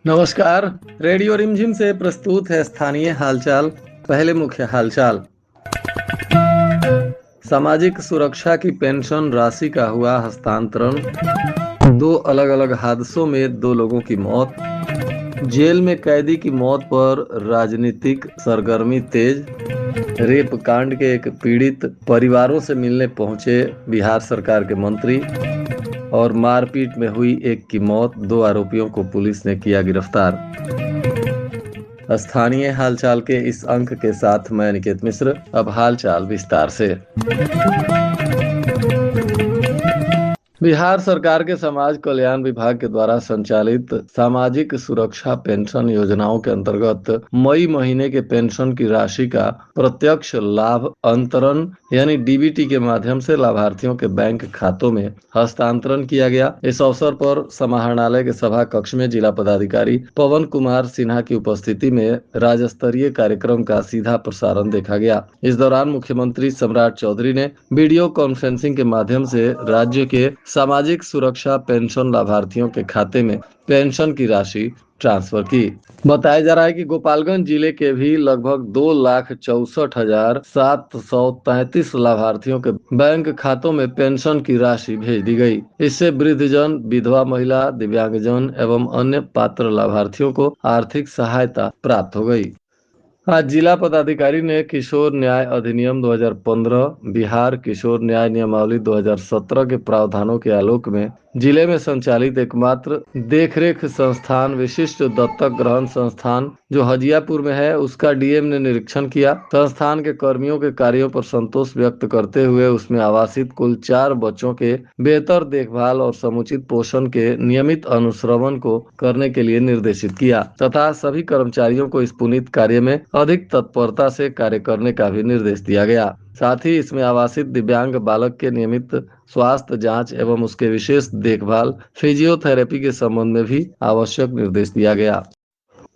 नमस्कार। रेडियो रिमझिम से प्रस्तुत है स्थानीय हालचाल। पहले मुख्य हालचाल। सामाजिक सुरक्षा की पेंशन राशि का हुआ हस्तांतरण। 2 अलग-अलग हादसों में 2 लोगों की मौत। जेल में कैदी की मौत पर राजनीतिक सरगर्मी तेज। रेप कांड के एक पीड़ित परिवारों से मिलने पहुंचे बिहार सरकार के मंत्री। और मारपीट में हुई एक की मौत, 2 आरोपियों को पुलिस ने किया गिरफ्तार। स्थानीय हालचाल के इस अंक के साथ मैं निकेत मिश्र। अब हालचाल विस्तार से। बिहार सरकार के समाज कल्याण विभाग के द्वारा संचालित सामाजिक सुरक्षा पेंशन योजनाओं के अंतर्गत मई महीने के पेंशन की राशि का प्रत्यक्ष लाभ अंतरण यानी डीबीटी के माध्यम से लाभार्थियों के बैंक खातों में हस्तांतरण किया गया। इस अवसर पर समाहरणालय के सभा कक्ष में जिला पदाधिकारी पवन कुमार सिन्हा की उपस्थिति में राज्य स्तरीय कार्यक्रम का सीधा प्रसारण देखा गया। इस दौरान मुख्यमंत्री सम्राट चौधरी ने वीडियो कॉन्फ्रेंसिंग के माध्यम से राज्य के सामाजिक सुरक्षा पेंशन लाभार्थियों के खाते में पेंशन की राशि ट्रांसफर की। बताया जा रहा है कि गोपालगंज जिले के भी लगभग 2,64,733 लाभार्थियों के बैंक खातों में पेंशन की राशि भेज दी गई। इससे वृद्धजन, विधवा महिला, दिव्यांगजन एवं अन्य पात्र लाभार्थियों को आर्थिक सहायता प्राप्त हो गई। आज जिला पदाधिकारी ने किशोर न्याय अधिनियम 2015, बिहार किशोर न्याय नियमावली 2017 के प्रावधानों के आलोक में जिले में संचालित एकमात्र देखरेख संस्थान विशिष्ट दत्तक ग्रहण संस्थान जो हजियापुर में है, उसका डीएम ने निरीक्षण किया। संस्थान के कर्मियों के कार्यों पर संतोष व्यक्त करते हुए उसमें आवासित कुल 4 बच्चों के बेहतर देखभाल और समुचित पोषण के नियमित अनुश्रवण को करने के लिए निर्देशित किया तथा सभी कर्मचारियों को इस पुनीत कार्य में अधिक तत्परता से कार्य करने का भी निर्देश दिया गया। साथ ही इसमें आवासित दिव्यांग बालक के नियमित स्वास्थ्य जांच एवं उसके विशेष देखभाल, फिजियोथेरेपी के संबंध में भी आवश्यक निर्देश दिया गया।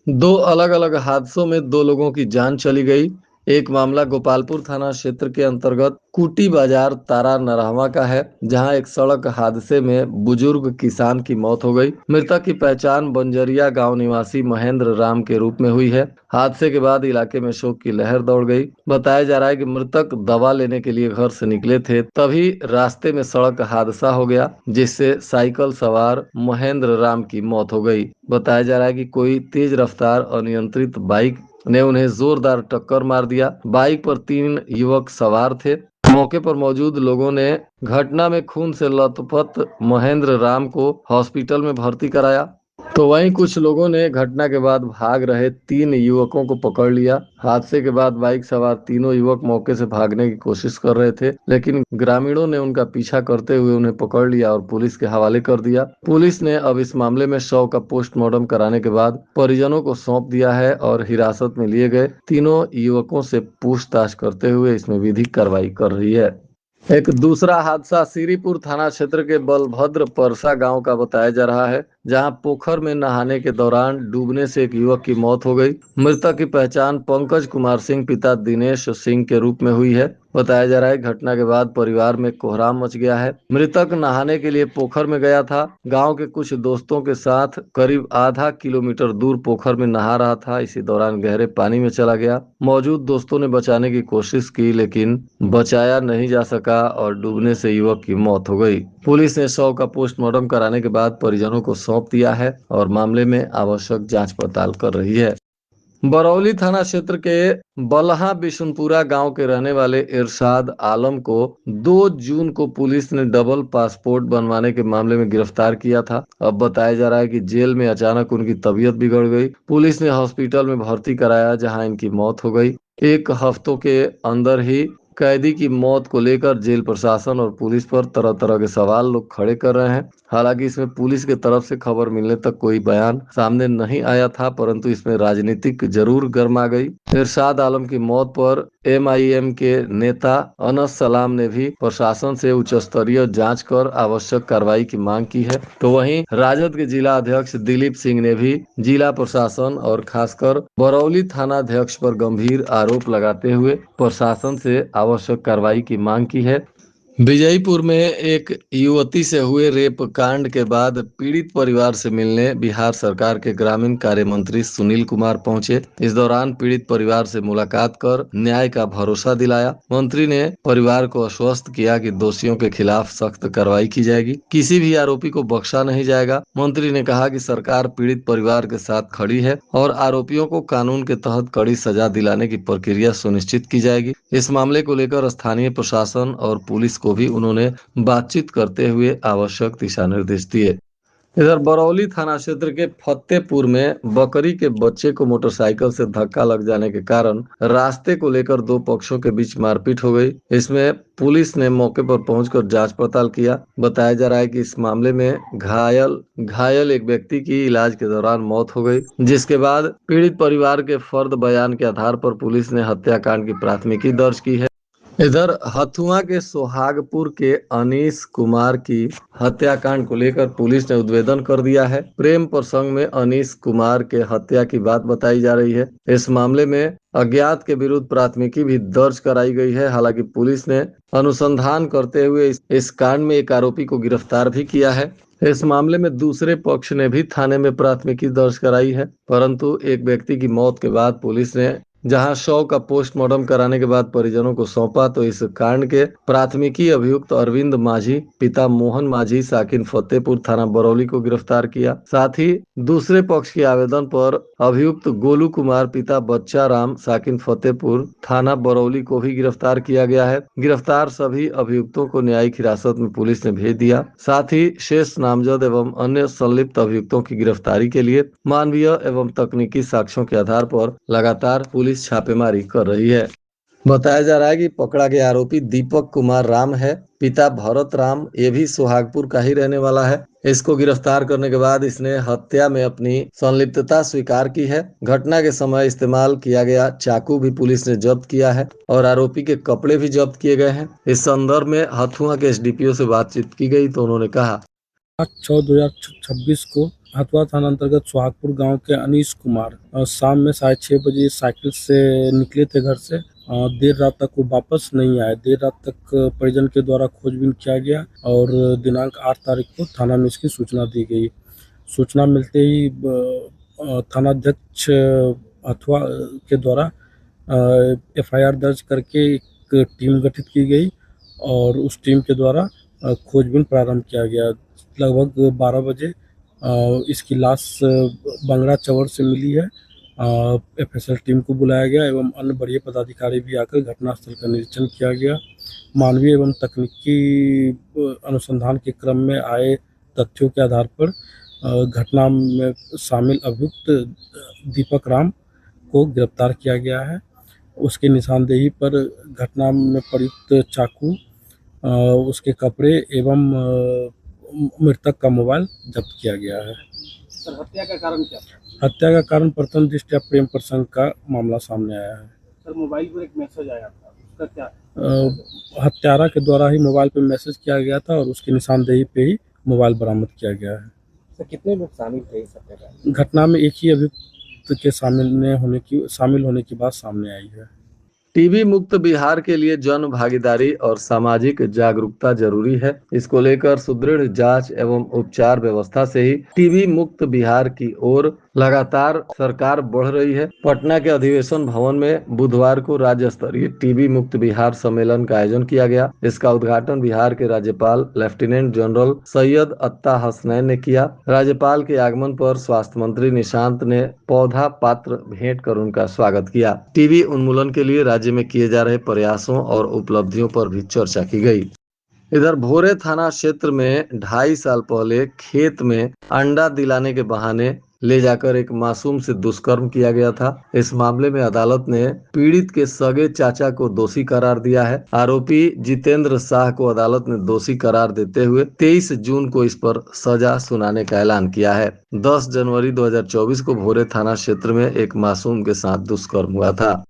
2 अलग-अलग हादसों में 2 लोगों की जान चली गई। एक मामला गोपालपुर थाना क्षेत्र के अंतर्गत कुटी बाजार तारा नरहवा का है, जहां एक सड़क हादसे में बुजुर्ग किसान की मौत हो गई। मृतक की पहचान बंजरिया गांव निवासी महेंद्र राम के रूप में हुई है। हादसे के बाद इलाके में शोक की लहर दौड़ गई। बताया जा रहा है कि मृतक दवा लेने के लिए घर से निकले थे, तभी रास्ते में सड़क हादसा हो गया, जिससे साइकिल सवार महेंद्र राम की मौत हो गई। बताया जा रहा है कि कोई तेज रफ्तार अनियंत्रित बाइक ने उन्हें जोरदार टक्कर मार दिया। बाइक पर 3 युवक सवार थे। मौके पर मौजूद लोगों ने घटना में खून से लथपथ महेंद्र राम को हॉस्पिटल में भर्ती कराया। तो वहीं कुछ लोगों ने घटना के बाद भाग रहे 3 युवकों को पकड़ लिया। हादसे के बाद बाइक सवार तीनों युवक मौके से भागने की कोशिश कर रहे थे, लेकिन ग्रामीणों ने उनका पीछा करते हुए उन्हें पकड़ लिया और पुलिस के हवाले कर दिया। पुलिस ने अब इस मामले में शव का पोस्टमार्टम कराने के बाद परिजनों को सौंप दिया है और हिरासत में लिए गए तीनों युवकों से पूछताछ करते हुए इसमें विधिक कार्रवाई कर रही है। एक दूसरा हादसा श्रीपुर थाना क्षेत्र के बलभद्र परसा गांव का बताया जा रहा है, जहां पोखर में नहाने के दौरान डूबने से एक युवक की मौत हो गई। मृतक की पहचान पंकज कुमार सिंह पिता दिनेश सिंह के रूप में हुई है। बताया जा रहा है घटना के बाद परिवार में कोहराम मच गया है। मृतक नहाने के लिए पोखर में गया था। गांव के कुछ दोस्तों के साथ करीब आधा किलोमीटर दूर पोखर में नहा रहा था। इसी दौरान गहरे पानी में चला गया। मौजूद दोस्तों ने बचाने की कोशिश की, लेकिन बचाया नहीं जा सका और डूबने से युवक की मौत हो गई। पुलिस ने शव का पोस्टमार्टम कराने के बाद परिजनों को सौंप दिया है और मामले में आवश्यक जांच पड़ताल कर रही है। बरौली थाना क्षेत्र के बलहा बिशुनपुरा गांव के रहने वाले इरशाद आलम को 2 जून को पुलिस ने डबल पासपोर्ट बनवाने के मामले में गिरफ्तार किया था। अब बताया जा रहा है कि जेल में अचानक उनकी तबीयत बिगड़ गई। पुलिस ने हॉस्पिटल में भर्ती कराया, जहां इनकी मौत हो गई। 1 हफ्तों के अंदर ही कैदी की मौत को लेकर जेल प्रशासन और पुलिस पर तरह तरह के सवाल लोग खड़े कर रहे हैं। हालांकि इसमें पुलिस के तरफ से खबर मिलने तक कोई बयान सामने नहीं आया था, परंतु इसमें राजनीतिक जरूर गर्मा गई। इरशाद आलम की मौत पर एमआईएम के नेता अनस सलाम ने भी प्रशासन से उच्च स्तरीय जांच कर आवश्यक कार्रवाई की मांग की है। तो वहीं राजद के जिला अध्यक्ष दिलीप सिंह ने भी जिला प्रशासन और खासकर बरौली थाना अध्यक्ष पर गंभीर आरोप लगाते हुए प्रशासन से आवश्यक कार्रवाई की मांग की है। विजयपुर में एक युवती से हुए रेप कांड के बाद पीड़ित परिवार से मिलने बिहार सरकार के ग्रामीण कार्य मंत्री सुनील कुमार पहुंचे। इस दौरान पीड़ित परिवार से मुलाकात कर न्याय का भरोसा दिलाया। मंत्री ने परिवार को आश्वस्त किया कि दोषियों के खिलाफ सख्त कार्रवाई की जाएगी, किसी भी आरोपी को बख्शा नहीं जाएगा। मंत्री ने कहा कि सरकार पीड़ित परिवार के साथ खड़ी है और आरोपियों को कानून के तहत कड़ी सजा दिलाने की प्रक्रिया सुनिश्चित की जाएगी। इस मामले को लेकर स्थानीय प्रशासन और पुलिस को भी उन्होंने बातचीत करते हुए आवश्यक दिशा निर्देश दिए। इधर बरौली थाना क्षेत्र के फतेहपुर में बकरी के बच्चे को मोटरसाइकिल से धक्का लग जाने के कारण रास्ते को लेकर दो पक्षों के बीच मारपीट हो गई। इसमें पुलिस ने मौके पर पहुंचकर जांच पड़ताल किया। बताया जा रहा है कि इस मामले में घायल एक व्यक्ति की इलाज के दौरान मौत हो गई, जिसके बाद पीड़ित परिवार के फर्द बयान के आधार पर पुलिस ने हत्याकांड की प्राथमिकी दर्ज की है। इधर हथुआ के सोहागपुर के अनीश कुमार की हत्याकांड को लेकर पुलिस ने उद्भेदन कर दिया है। प्रेम प्रसंग में अनीश कुमार के हत्या की बात बताई जा रही है। इस मामले में अज्ञात के विरुद्ध प्राथमिकी भी दर्ज कराई गई है। हालांकि पुलिस ने अनुसंधान करते हुए इस कांड में एक आरोपी को गिरफ्तार भी किया है। इस मामले में दूसरे पक्ष ने भी थाने में प्राथमिकी दर्ज कराई है, परंतु एक व्यक्ति की मौत के बाद पुलिस ने जहां शव का पोस्टमार्टम कराने के बाद परिजनों को सौंपा, तो इस कांड के प्राथमिकी अभियुक्त अरविंद माझी पिता मोहन माझी साकिन फतेहपुर थाना बरौली को गिरफ्तार किया। साथ ही दूसरे पक्ष के आवेदन पर अभियुक्त गोलू कुमार पिता बच्चा राम साकिन फतेहपुर थाना बरौली को भी गिरफ्तार किया गया है। गिरफ्तार सभी अभियुक्तों को न्यायिक हिरासत में पुलिस ने भेज दिया। साथ ही शेष नामजद एवं अन्य संलिप्त अभियुक्तों की गिरफ्तारी के लिए मानवीय एवं तकनीकी साक्ष्यों के आधार पर लगातार पुलिस छापेमारी कर रही है। बताया जा रहा है कि पकड़ा गया आरोपी दीपक कुमार राम है। पिता भरत राम ये भी सुहागपुर का ही रहने वाला है। इसको गिरफ्तार करने के बाद इसने हत्या में अपनी संलिप्तता स्वीकार की है। घटना के समय इस्तेमाल किया गया चाकू भी पुलिस ने जब्त किया है और आरोपी के कपड़े भी जब्त किए गए हैं। इस संदर्भ में हथुआ के एसडीपीओ से बातचीत की गई तो उन्होंने कहा, 6/2026 को हथुआ थाना अंतर्गत सुहागपुर गांव के अनीश कुमार शाम में 6:30 बजे साइकिल से निकले थे घर से। देर रात तक वो वापस नहीं आए। देर रात तक परिजन के द्वारा खोजबीन किया गया और दिनांक 8 तारीख को थाना में इसकी सूचना दी गई। सूचना मिलते ही थानाध्यक्ष हथुआ के द्वारा एफआईआर दर्ज करके एक टीम गठित की गई और उस टीम के द्वारा खोजबीन प्रारंभ किया गया। लगभग 12 बजे इसकी लाश बंगरा चौर से मिली है। एफएसएल टीम को बुलाया गया एवं अन्य वरीय पदाधिकारी भी आकर घटनास्थल का निरीक्षण किया गया। मानवीय एवं तकनीकी अनुसंधान के क्रम में आए तथ्यों के आधार पर घटना में शामिल अभियुक्त दीपक राम को गिरफ्तार किया गया है। उसके निशानदेही पर घटना में प्रयुक्त चाकू, उसके कपड़े एवं मृतक का मोबाइल जब्त किया गया है। सर, हत्या का कारण क्या था? हत्या का कारण प्रथम दृष्टया प्रेम प्रसंग का मामला सामने आया है। सर, मोबाइल पर एक मैसेज आया था, उसका क्या? हत्यारा के द्वारा ही मोबाइल पर मैसेज किया गया था और उसकी निशानदेही पे ही मोबाइल बरामद किया गया है। सर, कितने लोग शामिल थे इस हत्याकांड? घटना में एक ही अभियुक्त के शामिल होने की बात सामने आई है। टीबी मुक्त बिहार के लिए जन भागीदारी और सामाजिक जागरूकता जरूरी है। इसको लेकर सुदृढ़ जांच एवं उपचार व्यवस्था से ही टीबी मुक्त बिहार की ओर लगातार सरकार बढ़ रही है। पटना के अधिवेशन भवन में बुधवार को राज्य स्तरीय टीबी मुक्त बिहार सम्मेलन का आयोजन किया गया। इसका उद्घाटन बिहार के राज्यपाल लेफ्टिनेंट जनरल सैयद अत्ता हसनैन ने किया। राज्यपाल के आगमन पर स्वास्थ्य मंत्री निशांत ने पौधा पात्र भेंट कर उनका स्वागत किया। टीबी उन्मूलन के लिए राज्य में किए जा रहे प्रयासों और उपलब्धियों पर भी चर्चा की गई। इधर भोरे थाना क्षेत्र में 2.5 साल पहले खेत में अंडा दिलाने के बहाने ले जाकर एक मासूम से दुष्कर्म किया गया था। इस मामले में अदालत ने पीड़ित के सगे चाचा को दोषी करार दिया है। आरोपी जितेंद्र शाह को अदालत ने दोषी करार देते हुए 23 जून को इस पर सजा सुनाने का ऐलान किया है। 10 जनवरी 2024 को भोरे थाना क्षेत्र में एक मासूम के साथ दुष्कर्म हुआ था।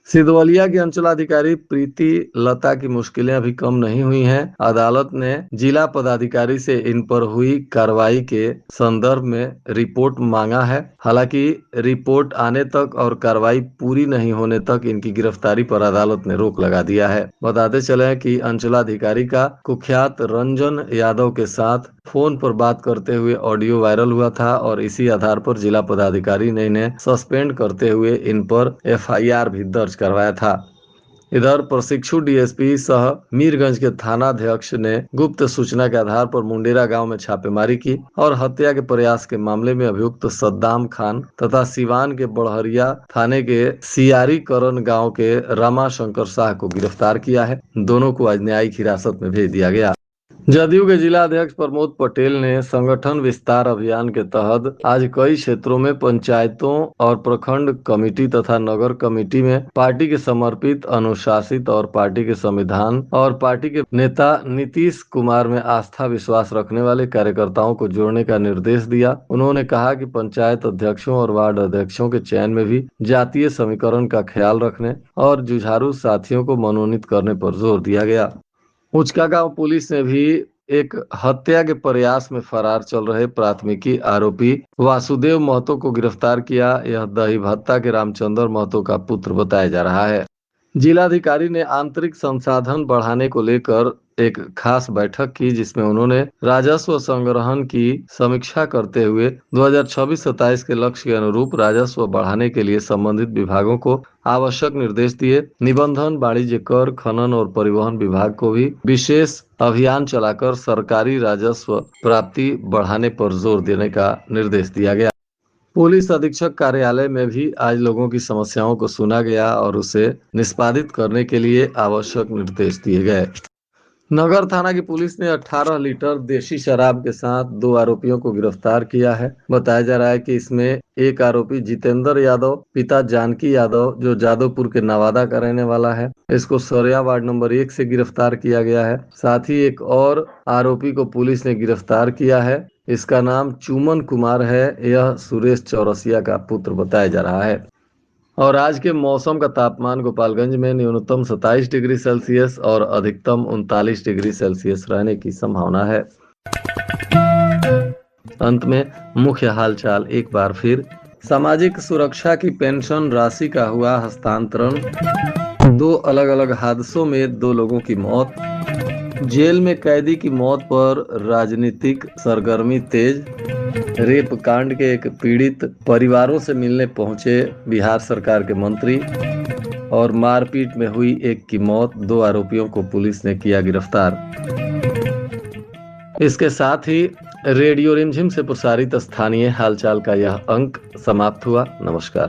सिधवलिया की अंचलाधिकारी प्रीति लता की मुश्किलें अभी कम नहीं हुई हैं। अदालत ने जिला पदाधिकारी से इन पर हुई कार्रवाई के संदर्भ में रिपोर्ट मांगा है। हालांकि रिपोर्ट आने तक और कार्रवाई पूरी नहीं होने तक इनकी गिरफ्तारी पर अदालत ने रोक लगा दिया है। बताते चले कि अंचलाधिकारी का कुख्यात रंजन यादव के साथ फोन पर बात करते हुए ऑडियो वायरल हुआ था और इसी आधार पर जिला पदाधिकारी ने इन्हें सस्पेंड करते हुए इन पर एफआईआर भी दर्ज करवाया था। इधर प्रशिक्षु डीएसपी सह मीरगंज के थानाध्यक्ष ने गुप्त सूचना के आधार पर मुंडेरा गांव में छापेमारी की और हत्या के प्रयास के मामले में अभियुक्त सद्दाम खान तथा सिवान के बड़हरिया थाने के सियारी करन गांव के रामा शंकर शाह को गिरफ्तार किया है। दोनों को आज न्यायिक हिरासत में भेज दिया गया। जदयू के जिला अध्यक्ष प्रमोद पटेल ने संगठन विस्तार अभियान के तहत आज कई क्षेत्रों में पंचायतों और प्रखंड कमेटी तथा नगर कमेटी में पार्टी के समर्पित, अनुशासित और पार्टी के संविधान और पार्टी के नेता नीतीश कुमार में आस्था विश्वास रखने वाले कार्यकर्ताओं को जोड़ने का निर्देश दिया। उन्होंने कहा कि पंचायत अध्यक्षों और वार्ड अध्यक्षों के चयन में भी जातीय समीकरण का ख्याल रखने और जुझारू साथियों को मनोनीत करने पर जोर दिया गया। उचका गांव पुलिस ने भी एक हत्या के प्रयास में फरार चल रहे प्राथमिकी आरोपी वासुदेव महतो को गिरफ्तार किया। यह दही भत्ता के रामचंद्र महतो का पुत्र बताया जा रहा है। जिलाधिकारी ने आंतरिक संसाधन बढ़ाने को लेकर एक खास बैठक की, जिसमें उन्होंने राजस्व संग्रहण की समीक्षा करते हुए 2026-27 के लक्ष्य के अनुरूप राजस्व बढ़ाने के लिए संबंधित विभागों को आवश्यक निर्देश दिए। निबंधन, वाणिज्य कर, खनन और परिवहन विभाग को भी विशेष अभियान चलाकर सरकारी राजस्व प्राप्ति बढ़ाने पर जोर देने का निर्देश दिया गया। पुलिस अधीक्षक कार्यालय में भी आज लोगों की समस्याओं को सुना गया और उसे निष्पादित करने के लिए आवश्यक निर्देश दिए गए। नगर थाना की पुलिस ने 18 लीटर देशी शराब के साथ 2 आरोपियों को गिरफ्तार किया है। बताया जा रहा है कि इसमें एक आरोपी जितेंद्र यादव पिता जानकी यादव जो जादवपुर के नवादा का रहने वाला है, इसको सरिया वार्ड नंबर 1 से गिरफ्तार किया गया है। साथ ही एक और आरोपी को पुलिस ने गिरफ्तार किया है। इसका नाम चुमन कुमार है। यह सुरेश चौरसिया का पुत्र बताया जा रहा है। और आज के मौसम का तापमान गोपालगंज में न्यूनतम 27 डिग्री सेल्सियस और अधिकतम 39 डिग्री सेल्सियस रहने की संभावना है। अंत में मुख्य हालचाल एक बार फिर। सामाजिक सुरक्षा की पेंशन राशि का हुआ हस्तांतरण। 2 अलग अलग हादसों में 2 लोगों की मौत। जेल में कैदी की मौत पर राजनीतिक सरगर्मी तेज। रेप कांड के एक पीड़ित परिवारों से मिलने पहुंचे बिहार सरकार के मंत्री। और मारपीट में हुई एक की मौत, 2 आरोपियों को पुलिस ने किया गिरफ्तार। इसके साथ ही रेडियो रिमझिम से प्रसारित स्थानीय हालचाल का यह अंक समाप्त हुआ। नमस्कार।